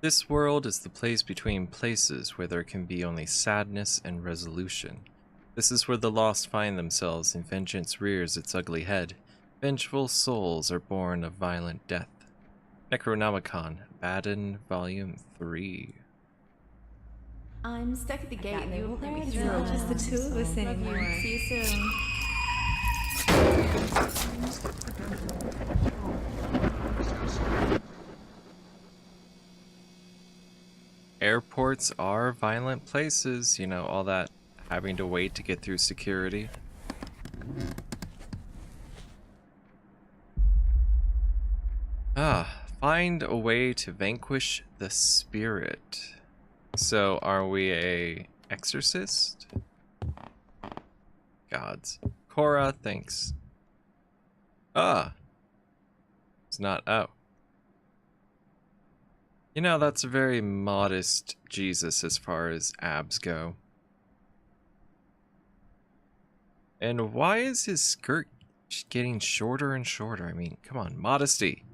This world is the place between places where there can be only sadness and resolution. This is where the lost find themselves and vengeance rears its ugly head. Vengeful souls are born of violent death. Necronomicon, Baden, Volume 3. I'm stuck at the gate and they won't let me It's through. not just the two of us Love anymore. you. See you soon. Airports are violent places, you know, all that having to wait to get through security. Find a way to vanquish the spirit. So, are we a exorcist? Gods. Cora, thanks. It's not. Oh. You know, that's a very modest Jesus as far as abs go. And why is his skirt getting shorter and shorter? I mean, come on, modesty.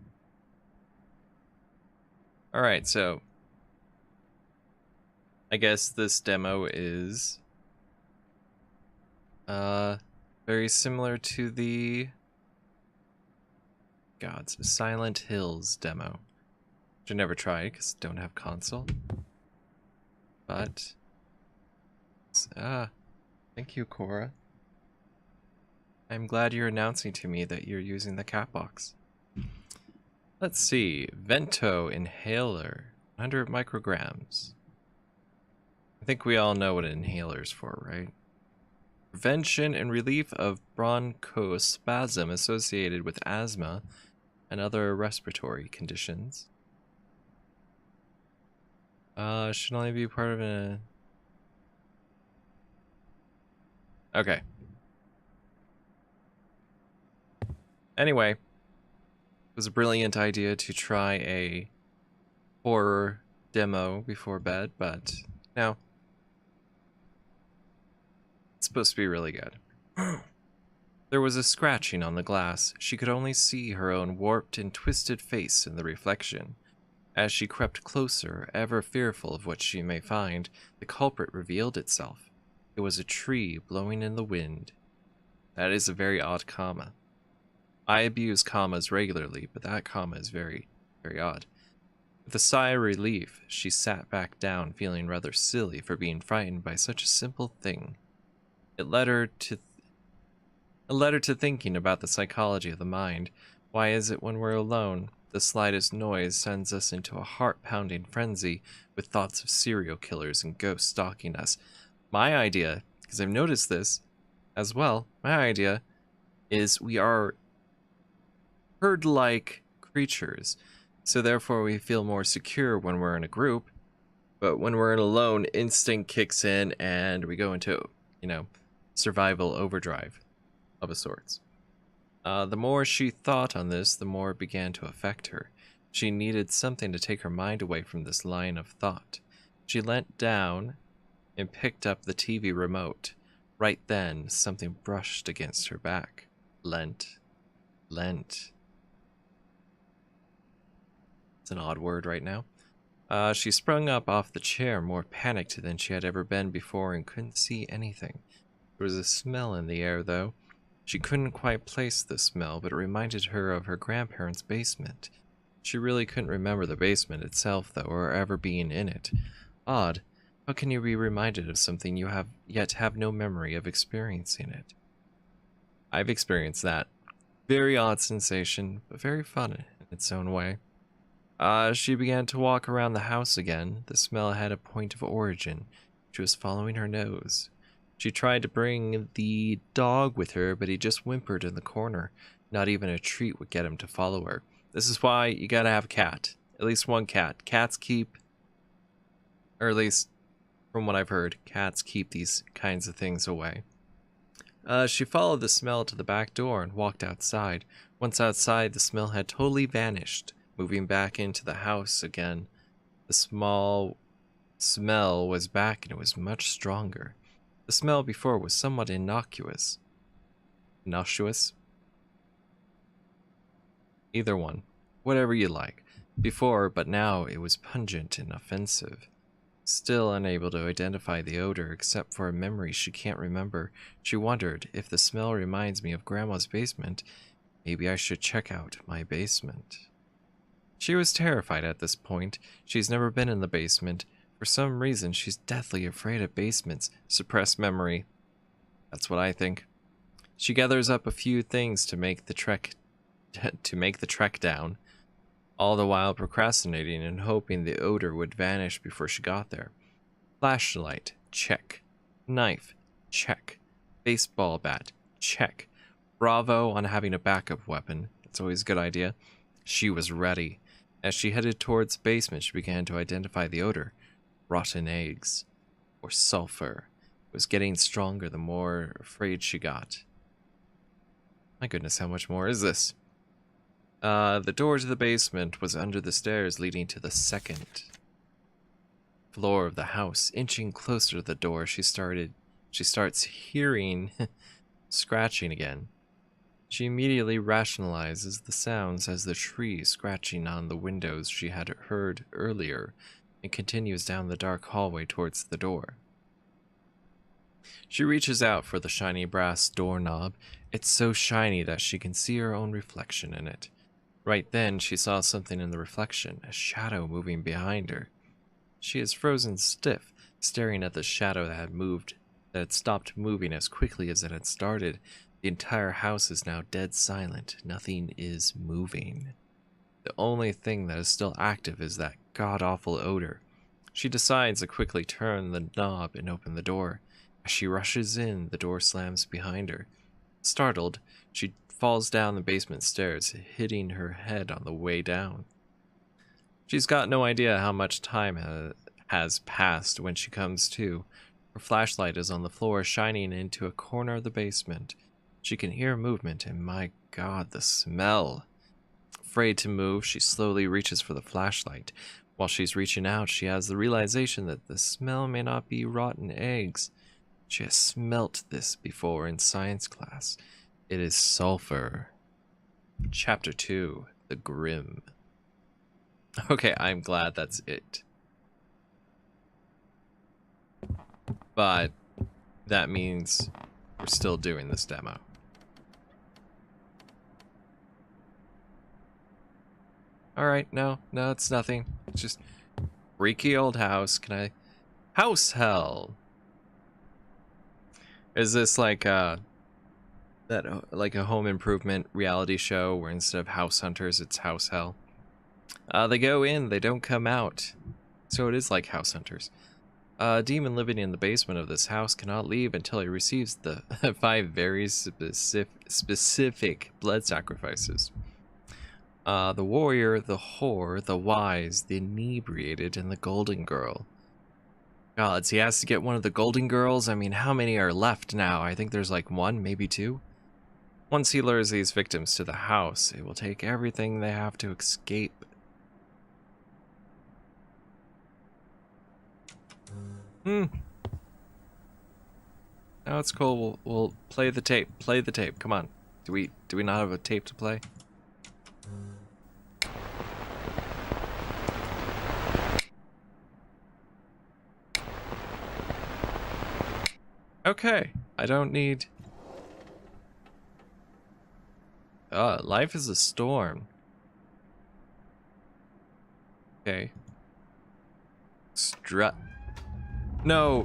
Alright, so I guess this demo is very similar to the Gods Silent Hills demo. Which I never tried because I don't have console. But thank you, Cora. I'm glad you're announcing to me that you're using the cat box. Let's see. Vento Inhaler. 100 micrograms. I think we all know what an inhaler is for, right? Prevention and relief of bronchospasm associated with asthma and other respiratory conditions. Should only be part of a... Okay. Anyway, it was a brilliant idea to try a horror demo before bed, but no. It's supposed to be really good. There was a scratching on the glass. She could only see her own warped and twisted face in the reflection. As she crept closer, ever fearful of what she may find, the culprit revealed itself. It was a tree blowing in the wind. That is a very odd comma. I abuse commas regularly, but that comma is very, very odd. With a sigh of relief, she sat back down, feeling rather silly for being frightened by such a simple thing. It led her to thinking about the psychology of the mind. Why is it when we're alone, the slightest noise sends us into a heart-pounding frenzy with thoughts of serial killers and ghosts stalking us? My idea, because I've noticed this as well, my idea is we are herd-like creatures, so therefore we feel more secure when we're in a group, but when we're alone, instinct kicks in and we go into, you know, survival overdrive of a sorts. The more she thought on this, the more it began to affect her. She needed something to take her mind away from this line of thought. She leant down and picked up the TV remote. Right then, something brushed against her back. Lent. It's an odd word right now. She sprung up off the chair, more panicked than she had ever been before, and couldn't see anything. There was a smell in the air, though. She couldn't quite place the smell, but it reminded her of her grandparents' basement. She really couldn't remember the basement itself, though, or ever being in it. Odd. How can you be reminded of something you have no memory of experiencing it? I've experienced that. Very odd sensation, but very fun in its own way. She began to walk around the house again. The smell had a point of origin. She was following her nose. She tried to bring the dog with her, but he just whimpered in the corner. Not even a treat would get him to follow her. This is why you gotta have a cat. At least one cat. Cats keep, or at least from what I've heard, cats keep these kinds of things away. She followed the smell to the back door and walked outside. Once outside, the smell had totally vanished. Moving back into the house again, the small smell was back and it was much stronger. The smell before was somewhat innocuous. Innocuous? Either one. Whatever you like. before, but now it was pungent and offensive. Still unable to identify the odor except for a memory she can't remember, she wondered, if the smell reminds me of Grandma's basement, maybe I should check out my basement. She was terrified at this point. She's never been in the basement. For some reason, she's deathly afraid of basements. Suppressed memory. That's what I think. She gathers up a few things to make the trek down, all the while procrastinating and hoping the odor would vanish before she got there. Flashlight, check. Knife, check. Baseball bat, check. Bravo on having a backup weapon. It's always a good idea. She was ready. As she headed towards the basement, she began to identify the odor. Rotten eggs. Or sulfur. It was getting stronger the more afraid she got. My goodness, how much more is this? The door to the basement was under the stairs leading to the second floor of the house. Inching closer to the door, she starts hearing scratching again. She immediately rationalizes the sounds as the tree scratching on the windows she had heard earlier, and continues down the dark hallway towards the door. She reaches out for the shiny brass doorknob. It's so shiny that she can see her own reflection in it. Right then, she saw something in the reflection, a shadow moving behind her. She is frozen stiff, staring at the shadow that had stopped moving as quickly as it had started. The entire house is now dead silent. Nothing is moving. The only thing that is still active is that god-awful odor. She decides to quickly turn the knob and open the door. As she rushes in, the door slams behind her. Startled, she falls down the basement stairs, hitting her head on the way down. She's got no idea how much time has passed when she comes to. Her flashlight is on the floor, shining into a corner of the basement. She can hear movement, and my God, the smell. Afraid to move, she slowly reaches for the flashlight. While she's reaching out, she has the realization that the smell may not be rotten eggs. She has smelt this before in science class. It is sulfur. Chapter 2, The Grim. Okay, I'm glad that's it. But that means we're still doing this demo. Alright, no, it's nothing. It's just freaky old house. Can I... House hell! Is this like like a home improvement reality show where instead of house hunters, it's house hell? They go in, they don't come out. So it is like house hunters. A demon living in the basement of this house cannot leave until he receives the 5 very specific blood sacrifices. The warrior, the whore, the wise, the inebriated, and the golden girl. Gods, he has to get one of the golden girls? I mean, how many are left now? I think there's like 1, maybe 2. Once he lures these victims to the house, it will take everything they have to escape. No, it's cool. We'll play the tape. Play the tape. Come on. Do we not have a tape to play? Okay, I don't need... life is a storm. Okay. No.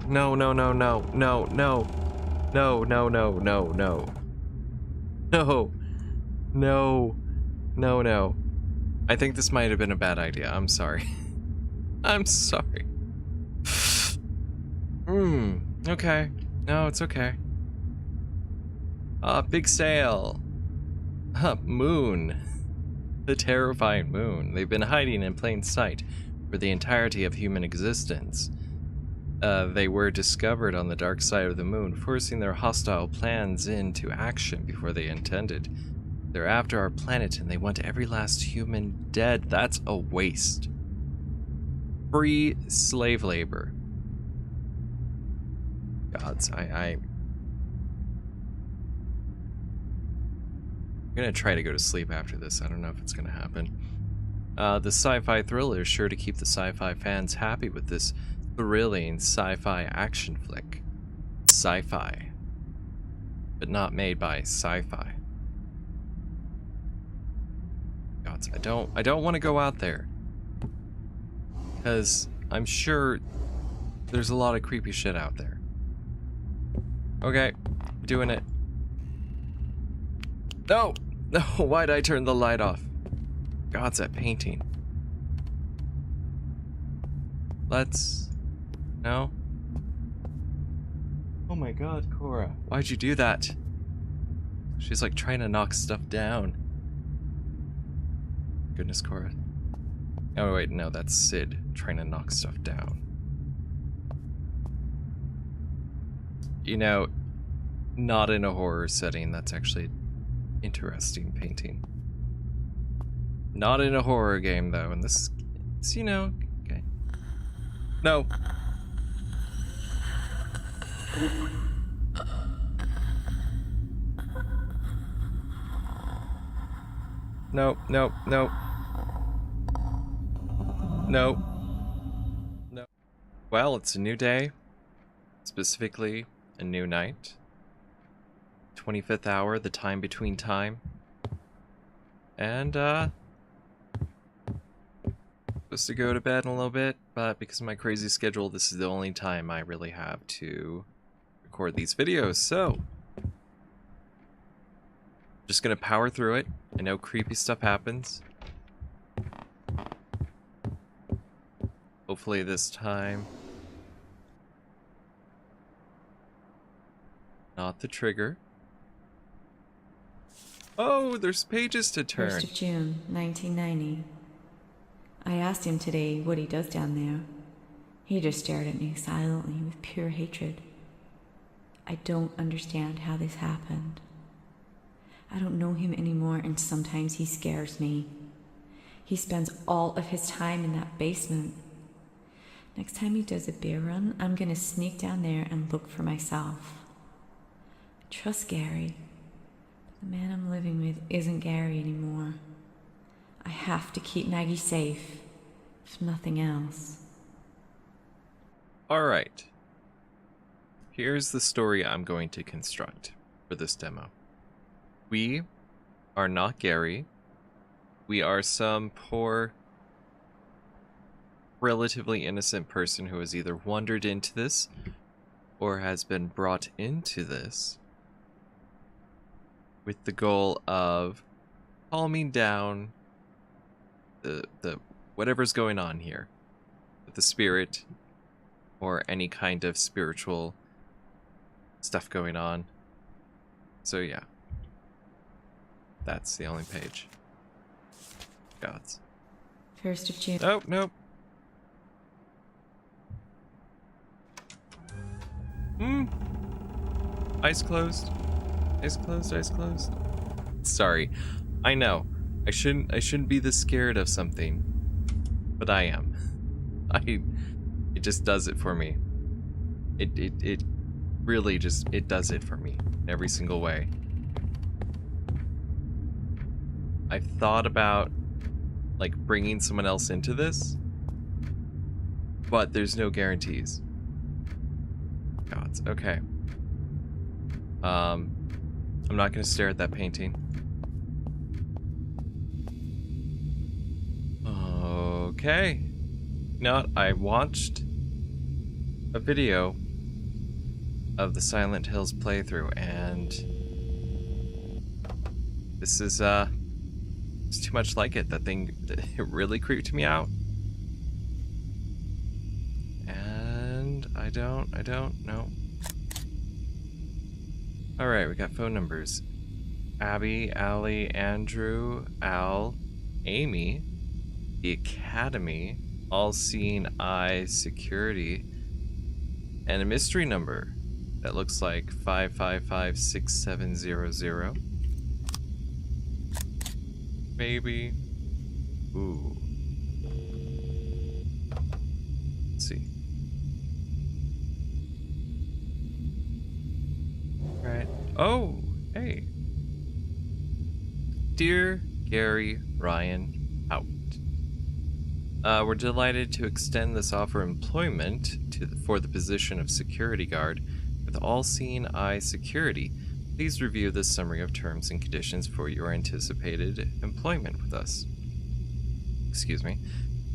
I think this might have been a bad idea. I'm sorry. I'm sorry. Okay. No, it's okay. Big sale. Moon. The terrifying moon. They've been hiding in plain sight for the entirety of human existence. They were discovered on the dark side of the moon, forcing their hostile plans into action before they intended. They're after our planet and they want every last human dead. That's a waste. Free slave labor. Gods, I'm gonna try to go to sleep after this. I don't know if it's gonna happen. The sci-fi thriller is sure to keep the sci-fi fans happy with this thrilling sci-fi action flick. Sci-fi. But not made by sci-fi. Gods, I don't want to go out there. Because I'm sure there's a lot of creepy shit out there. Okay, doing it. No! No, why'd I turn the light off? God's that painting. Let's... No? Oh my god, Cora. Why'd you do that? She's like trying to knock stuff down. Goodness, Cora. Oh wait, no, that's Sid trying to knock stuff down. You know, not in a horror setting, that's actually interesting painting. Not in a horror game though, and this is, you know, okay. No. No, no, no. No. No. Well, it's a new day. Specifically, a new night. 25th hour, the time between time. And, supposed to go to bed in a little bit, but because of my crazy schedule, this is the only time I really have to record these videos, so just gonna power through it. I know creepy stuff happens. Hopefully this time not the trigger. Oh, there's pages to turn. 1st of June, 1990. I asked him today what he does down there. He just stared at me silently with pure hatred. I don't understand how this happened. I don't know him anymore, and sometimes he scares me. He spends all of his time in that basement. Next time he does a beer run, I'm gonna sneak down there and look for myself. I trust Gary, but the man I'm living with isn't Gary anymore. I have to keep Maggie safe, if nothing else. Alright. Here's the story I'm going to construct for this demo. We are not Gary. We are some poor, relatively innocent person who has either wandered into this or has been brought into this with the goal of calming down the whatever's going on here with the spirit or any kind of spiritual stuff going on. So yeah, that's the only page. Gods. 1st of June. Oh, nope. Eyes closed. Eyes closed, eyes closed. Sorry. I know. I shouldn't be this scared of something. But I am. It just does it for me. It really just, it does it for me in every single way. I've thought about like bringing someone else into this, but there's no guarantees. Gods, okay. I'm not gonna stare at that painting. Okay. You know what? I watched a video of the Silent Hills playthrough, and this is it's too much like it. That thing, it really creeped me out. And I don't know. Alright, we got phone numbers. Abby, Allie, Andrew, Al, Amy, the Academy, All Seeing Eye Security, and a mystery number that looks like 5556700. Maybe. Ooh. Let's see. Right. Oh, hey. Dear Gary Ryan, out. We're delighted to extend this offer of employment for the position of security guard with All-Seeing Eye Security. Please review this summary of terms and conditions for your anticipated employment with us. Excuse me.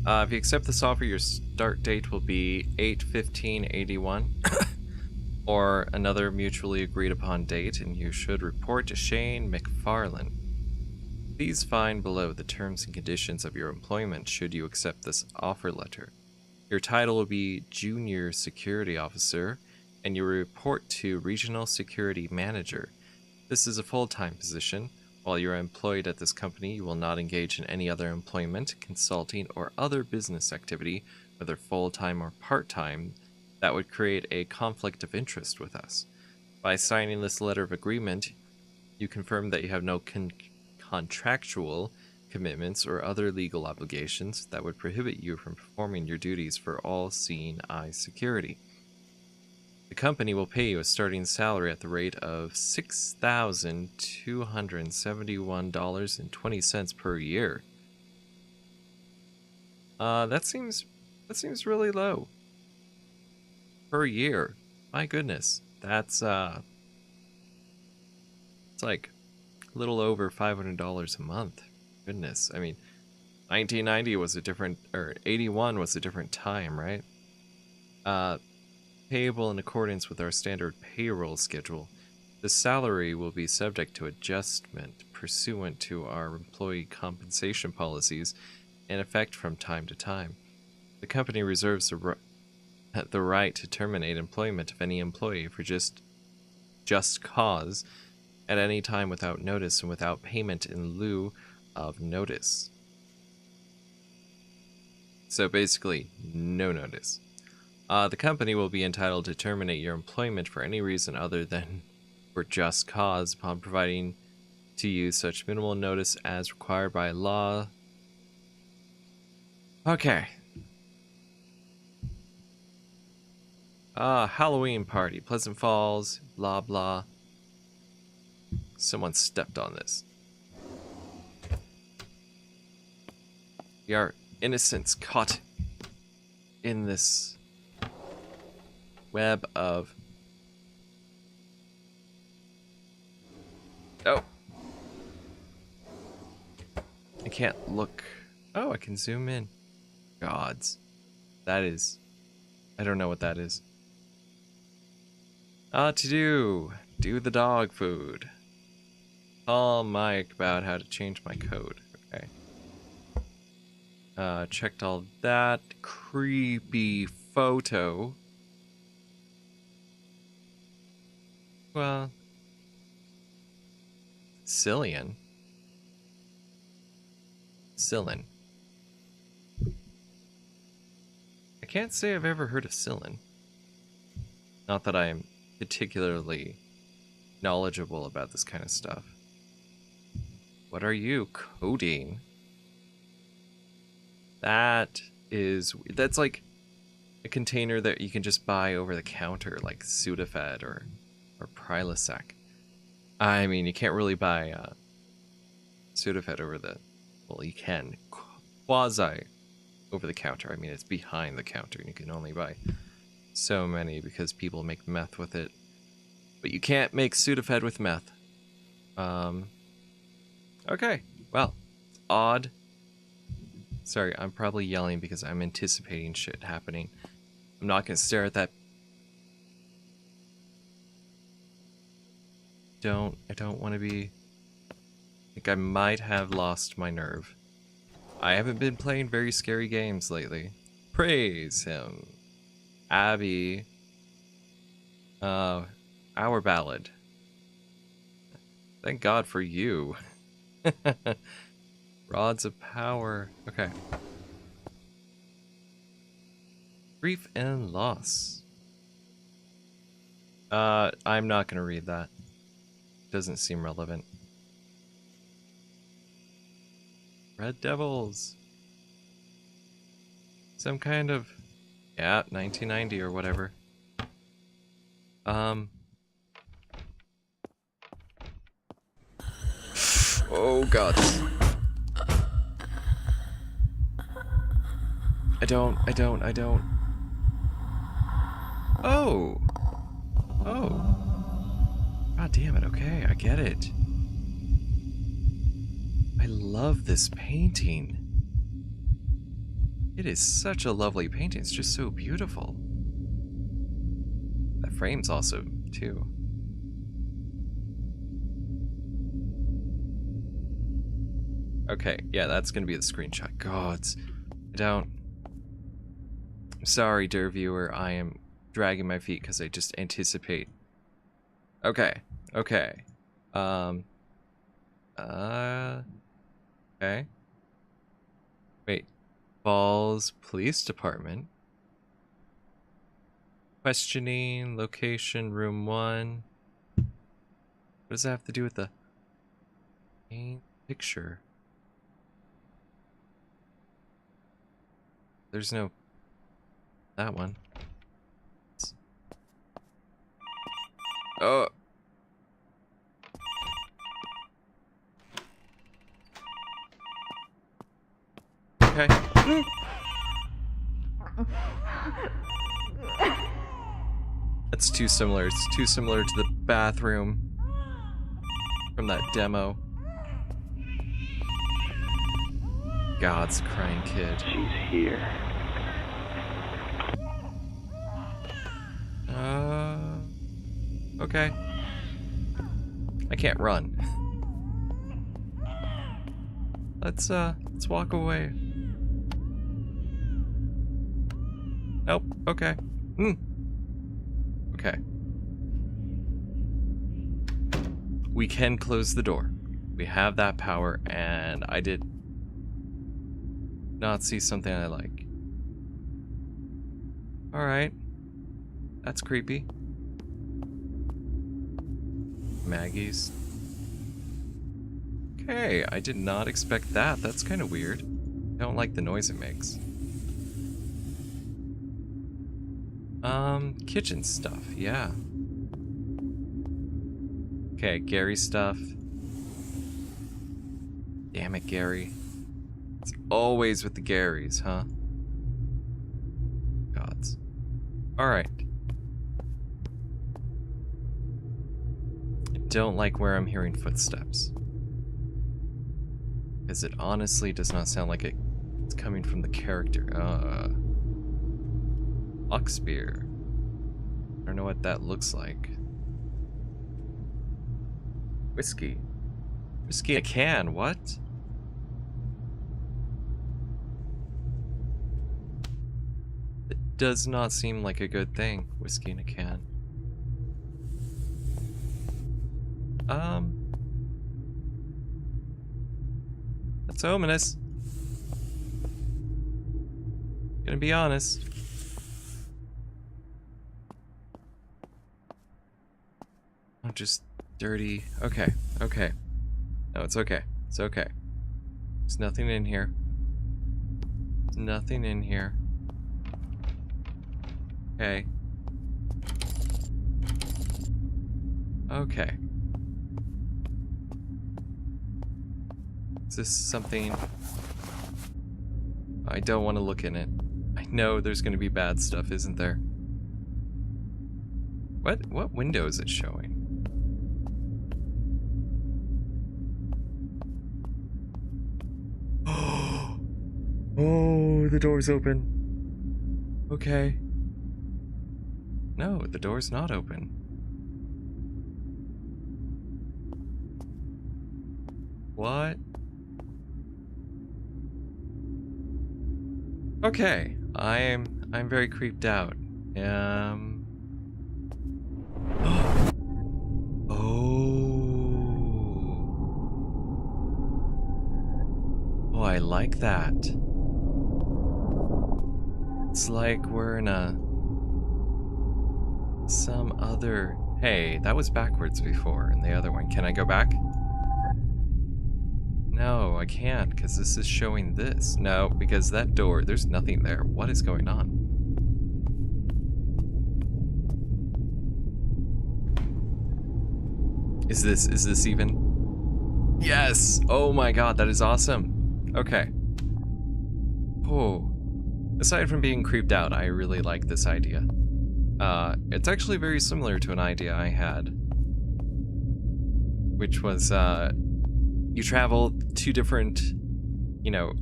If you accept this offer, your start date will be 8/15/81 or another mutually agreed upon date, and you should report to Shane McFarlane. Please find below the terms and conditions of your employment should you accept this offer letter. Your title will be Junior Security Officer, and you will report to Regional Security Manager. This is a full-time position. While you are employed at this company, you will not engage in any other employment, consulting, or other business activity, whether full-time or part-time, that would create a conflict of interest with us. By signing this letter of agreement, you confirm that you have no contractual commitments or other legal obligations that would prohibit you from performing your duties for All-Seeing Eye Security. The company will pay you a starting salary at the rate of $6,271.20 per year. That seems really low. Per year. My goodness. That's it's like a little over $500 a month. Goodness. I mean, 1990 was a different, or 81 was a different time, right? Payable in accordance with our standard payroll schedule. The salary will be subject to adjustment pursuant to our employee compensation policies in effect from time to time. The company reserves the right to terminate employment of any employee for just cause at any time without notice and without payment in lieu of notice. So basically, no notice. The company will be entitled to terminate your employment for any reason other than for just cause upon providing to you such minimal notice as required by law. Okay. Halloween party, Pleasant Falls, blah blah. Someone stepped on this. We are innocents caught in this web of... Oh. I can't look. Oh, I can zoom in. Gods. That is... I don't know what that is. To do the dog food. Call Mike about how to change my code. Okay. Checked all that. Creepy photo. Well, Cillian. I can't say I've ever heard of Cillian. Not that I am particularly knowledgeable about this kind of stuff. What are you? Coding? That's like a container that you can just buy over the counter, like Sudafed or Prilosec. I mean, you can't really buy Sudafed over the... Well, you can. Quasi over the counter. I mean, it's behind the counter, and you can only buy so many because people make meth with it. But you can't make Sudafed with meth. Okay. Well, odd. Sorry, I'm probably yelling because I'm anticipating shit happening. I'm not gonna stare at that. I don't want to be... I think I might have lost my nerve. I haven't been playing very scary games lately. Praise him. Abby. Our ballad. Thank God for you. Rods of power. Okay. Grief and loss. I'm not gonna read that. Doesn't seem relevant. Red Devils. Some kind of... Yeah, 1990 or whatever. Oh god. I don't. Oh! Oh. God damn it, okay, I get it. I love this painting. It is such a lovely painting, it's just so beautiful. That frame's also, too. Okay, yeah, that's gonna be the screenshot. Gods. I don't... I'm sorry, dear viewer, I am dragging my feet because I just anticipate. Okay, okay. Okay. Wait. Falls Police Department. Questioning, location, room 1. What does that have to do with the main picture? There's no... that one. Oh! Okay. That's too similar. It's too similar to the bathroom from that demo. God's crying kid. She's here. Okay. I can't run. Let's walk away. Nope. Okay. Okay. We can close the door. We have that power, and I did not see something I like. Alright. That's creepy. Maggie's. Okay, I did not expect that. That's kind of weird. I don't like the noise it makes. Kitchen stuff, yeah. Okay, Gary stuff. Damn it, Gary. It's always with the Garys, huh? Gods. Alright. I don't like where I'm hearing footsteps. Because it honestly does not sound like it's coming from the character. Oxbeer. I don't know what that looks like. Whiskey. Whiskey in a can, what? It does not seem like a good thing, whiskey in a can. That's ominous. Gonna be honest. I'm just dirty. Okay, okay. No, it's okay. It's okay. There's nothing in here. There's nothing in here. Okay. Okay. Is this something? I don't want to look in it. I know there's going to be bad stuff, isn't there? What window is it showing? Oh, the door's open. Okay. No, the door's not open. What? Okay, I'm very creeped out. Oh, I like that. It's like we're in some other... Hey, that was backwards before in the other one. Can I go back? No, I can't, because this is showing this. No, because that door, there's nothing there. What is going on? Is this even? Yes! Oh my god, that is awesome. Okay. Oh. Aside from being creeped out, I really like this idea. It's actually very similar to an idea I had, which was you travel to different,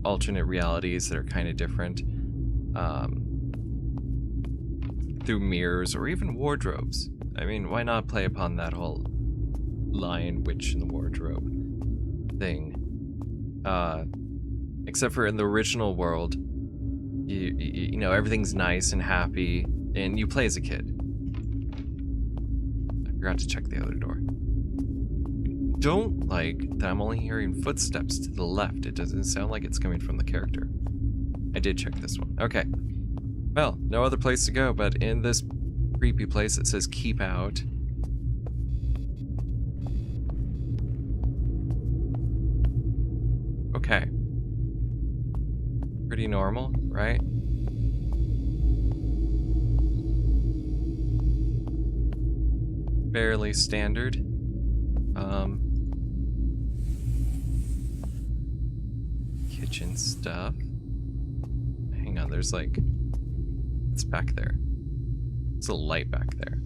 alternate realities that are kind of different, through mirrors or even wardrobes. I mean, why not play upon that whole lion, witch, in the wardrobe thing? Except for in the original world, you know, everything's nice and happy, and you play as a kid. I forgot to check the other door. Don't like that I'm only hearing footsteps to the left. It doesn't sound like it's coming from the character. I did check this one. Okay. Well, no other place to go, but in this creepy place that says keep out. Okay. Pretty normal, right? Fairly standard. Kitchen stuff. Hang on, there's like... It's back there. There's a light back there.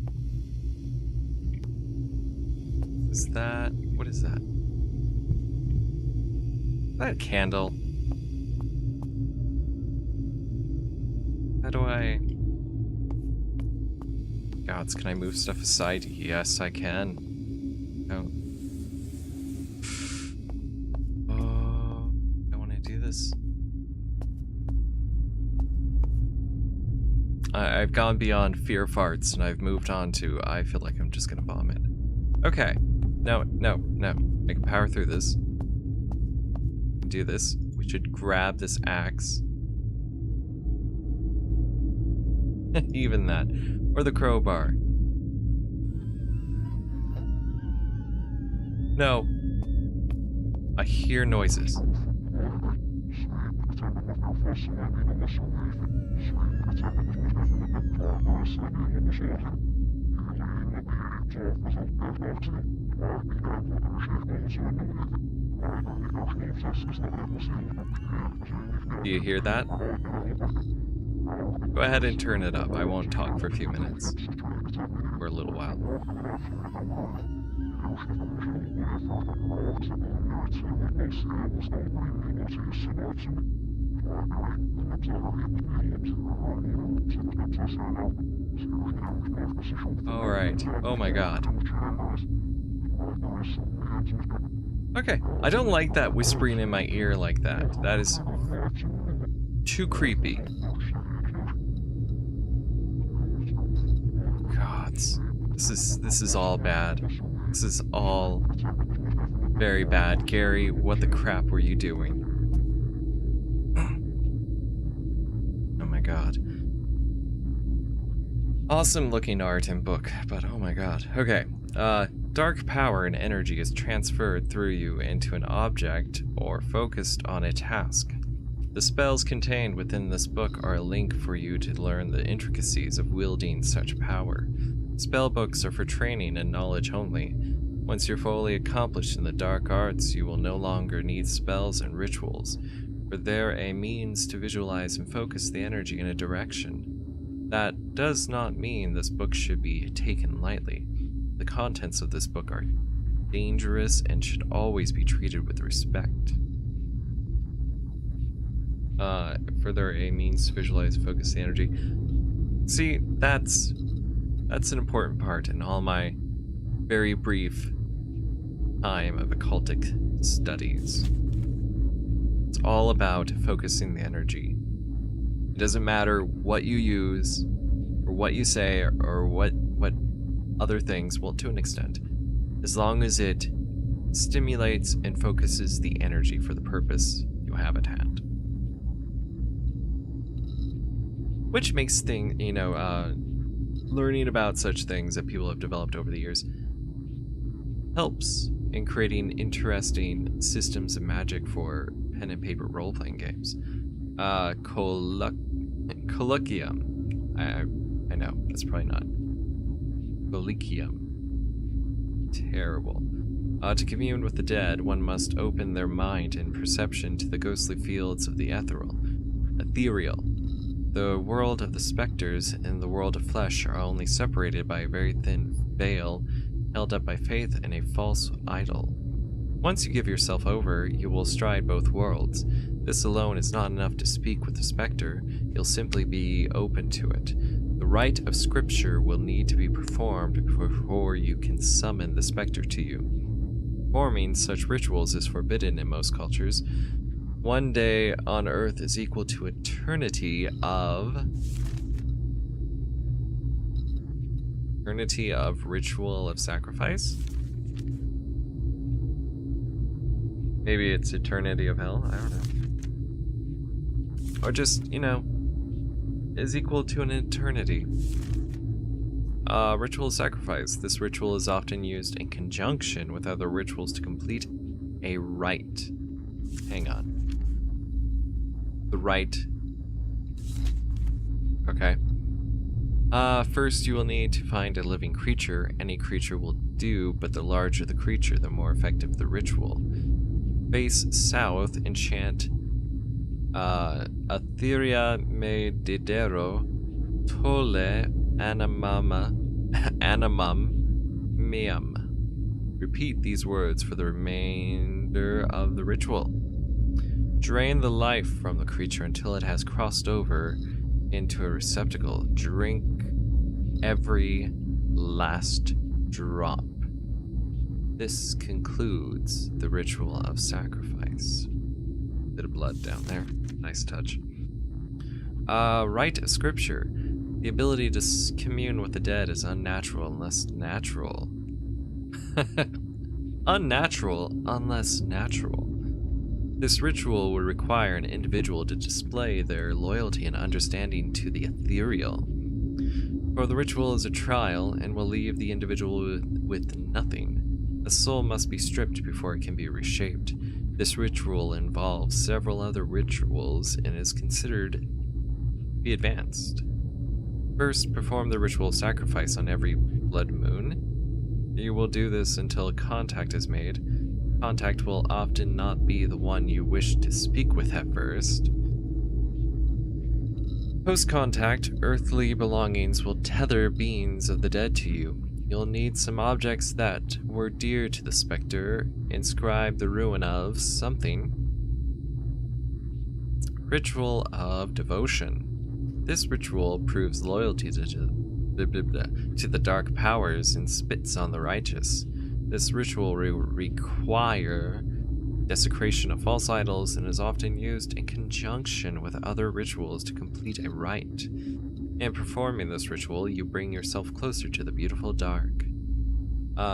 Is that... What is that? Is that a candle? How do I... Gods, can I move stuff aside? Yes, I can. Oh. Oh, I want to do this. I've gone beyond fear farts and I've moved on to I feel like I'm just gonna vomit. Okay. No. I can power through this. Do this. We should grab this axe. Even that. Or the crowbar. No. I hear noises. Do you hear that? Go ahead and turn it up. I won't talk for a few minutes. For a little while. Alright. Oh my god. Okay. I don't like that whispering in my ear like that. That is too creepy. Gods. This is all bad. This is all very bad. Gary, what the crap were you doing? Oh my god. Awesome looking art and book, but oh my god. Okay. Dark power and energy is transferred through you into an object or focused on a task. The spells contained within this book are a link for you to learn the intricacies of wielding such power. Spell books are for training and knowledge only. Once you're fully accomplished in the dark arts, you will no longer need spells and rituals, for they're a means to visualize and focus the energy in a direction. That does not mean this book should be taken lightly. The contents of this book are dangerous and should always be treated with respect. Further, a means to visualize and focus the energy. See, that's an important part in all my very brief time of occultic studies. It's all about focusing the energy. It doesn't matter what you use, or what you say, or what other things, well, to an extent, as long as it stimulates and focuses the energy for the purpose you have at hand. Which makes learning about such things that people have developed over the years helps in creating interesting systems of magic for pen and paper role-playing games. Colloquium. I know, that's probably not. Colloquium. Terrible. To commune with the dead, one must open their mind and perception to the ghostly fields of the ethereal. The world of the specters and the world of flesh are only separated by a very thin veil held up by faith and a false idol. Once you give yourself over, you will stride both worlds. This alone is not enough to speak with the specter, you'll simply be open to it. The rite of scripture will need to be performed before you can summon the specter to you. Performing such rituals is forbidden in most cultures. One day on Earth is equal to eternity of ritual of sacrifice? Maybe it's eternity of hell, I don't know. Or just, is equal to an eternity. Ritual sacrifice. This ritual is often used in conjunction with other rituals to complete a rite. Hang on. The rite. Okay. First you will need to find a living creature. Any creature will do, but the larger the creature, the more effective the ritual. Face south, enchant Atheria me didero tole animum meum. Repeat these words for the remainder of the ritual. Drain the life from the creature until it has crossed over into a receptacle. Drink every last drop. This concludes the ritual of sacrifice. Bit of blood down there. Nice touch. Rite of scripture. The ability to commune with the dead is unnatural unless natural. Unnatural unless natural. This ritual would require an individual to display their loyalty and understanding to the ethereal. For the ritual is a trial and will leave the individual with nothing. The soul must be stripped before it can be reshaped. This ritual involves several other rituals and is considered to be advanced. First, perform the ritual sacrifice on every blood moon. You will do this until contact is made. Contact will often not be the one you wish to speak with at first. Post-contact, earthly belongings will tether beings of the dead to you. You'll need some objects that were dear to the specter. Inscribe the ruin of something. Ritual of devotion. This ritual proves loyalty to the dark powers and spits on the righteous. This ritual will require desecration of false idols and is often used in conjunction with other rituals to complete a rite. In performing this ritual, you bring yourself closer to the beautiful dark.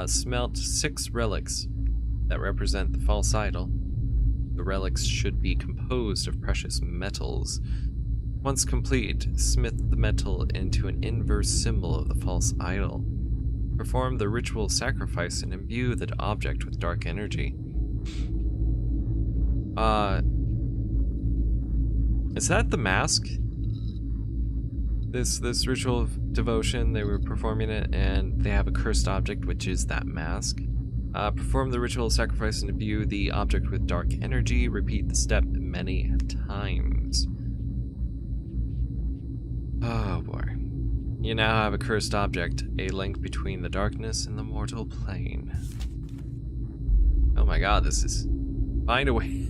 Smelt 6 relics that represent the false idol. The relics should be composed of precious metals. Once complete, smith the metal into an inverse symbol of the false idol. Perform the ritual sacrifice and imbue the object with dark energy. Is that the mask? This ritual of devotion, they were performing it, and they have a cursed object, which is that mask. Perform the ritual sacrifice and imbue the object with dark energy. Repeat the step many times. Oh boy. You now have a cursed object, a link between the darkness and the mortal plane. Oh my god, this is... Find a way...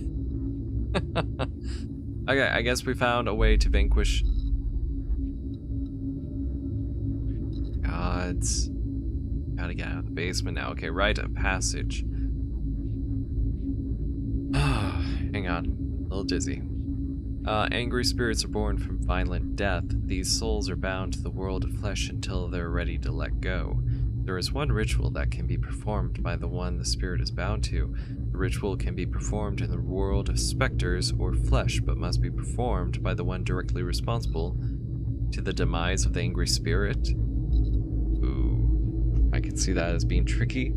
Okay, I guess we found a way to vanquish... Gods. Gotta get out of the basement now. Okay, rite of passage. Hang on. A little dizzy. Angry spirits are born from violent death. These souls are bound to the world of flesh until they're ready to let go. There is one ritual that can be performed by the one the spirit is bound to. The ritual can be performed in the world of specters or flesh, but must be performed by the one directly responsible to the demise of the angry spirit. Ooh, I can see that as being tricky.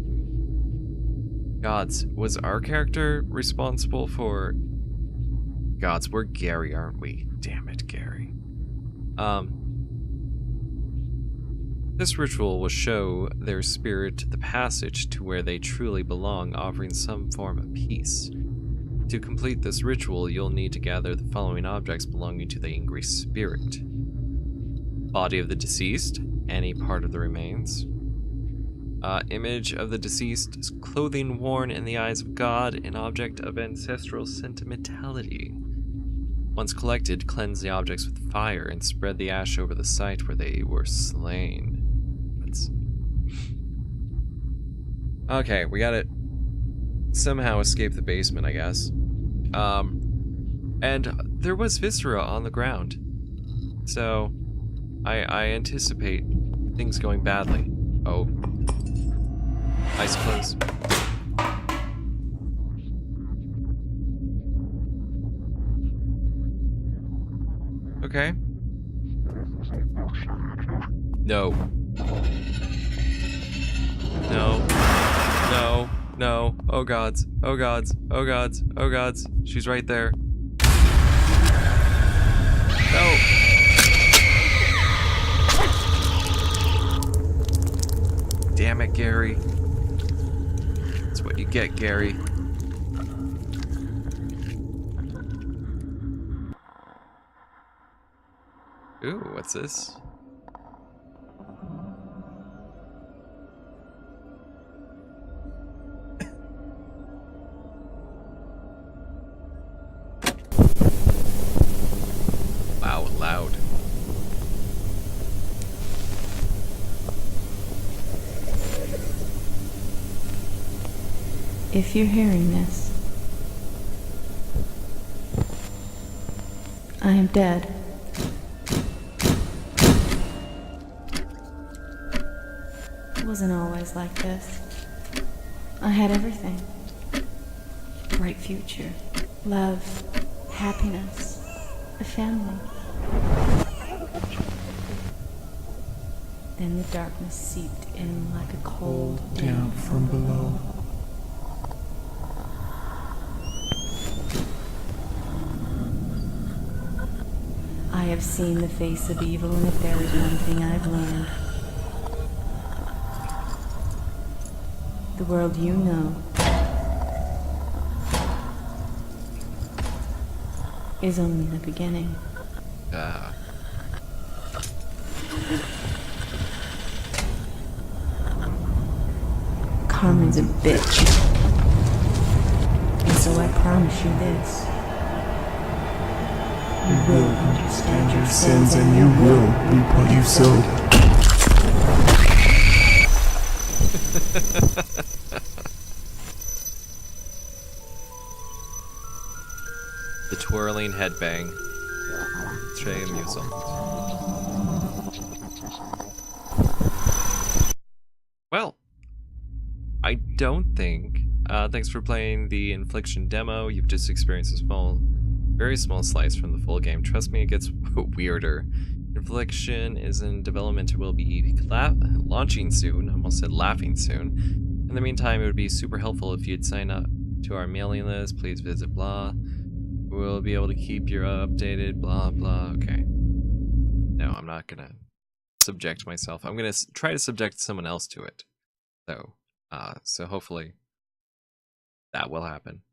Gods, was our character responsible for... Gods, we're Gary, aren't we? Damn it, Gary. This ritual will show their spirit the passage to where they truly belong, offering some form of peace. To complete this ritual, you'll need to gather the following objects belonging to the angry spirit. Body of the deceased, any part of the remains. Image of the deceased, clothing worn in the eyes of God, an object of ancestral sentimentality. Once collected, cleanse the objects with fire and spread the ash over the site where they were slain. Okay, we gotta somehow escape the basement, I guess. And there was viscera on the ground. So, I anticipate things going badly. Oh. Eyes closed. Okay. No. No. No. No. Oh gods. Oh gods. Oh gods. Oh gods. She's right there. No. Damn it, Gary. That's what you get, Gary. Ooh, what's this? Wow, loud. If you're hearing this, I am dead. It wasn't always like this. I had everything. Bright future, love, happiness, a family. Then the darkness seeped in like a cold down from below. I have seen the face of evil, and if there is one thing I've learned, the world you know is only the beginning. Carmen's a bitch. And so I promise you this. You will understand your sins and you will reap what you sowed. The twirling headbang. Très amusant. Well, I don't think. Thanks for playing the Infliction demo. You've just experienced a very small slice from the full game. Trust me, it gets weirder. Infliction is in development and will be launching soon. I almost said laughing soon. In the meantime, it would be super helpful if you'd sign up to our mailing list. Please visit blah. We'll be able to keep you updated, blah, blah. Okay. No, I'm not gonna subject myself. I'm gonna try to subject someone else to it, though. So hopefully that will happen.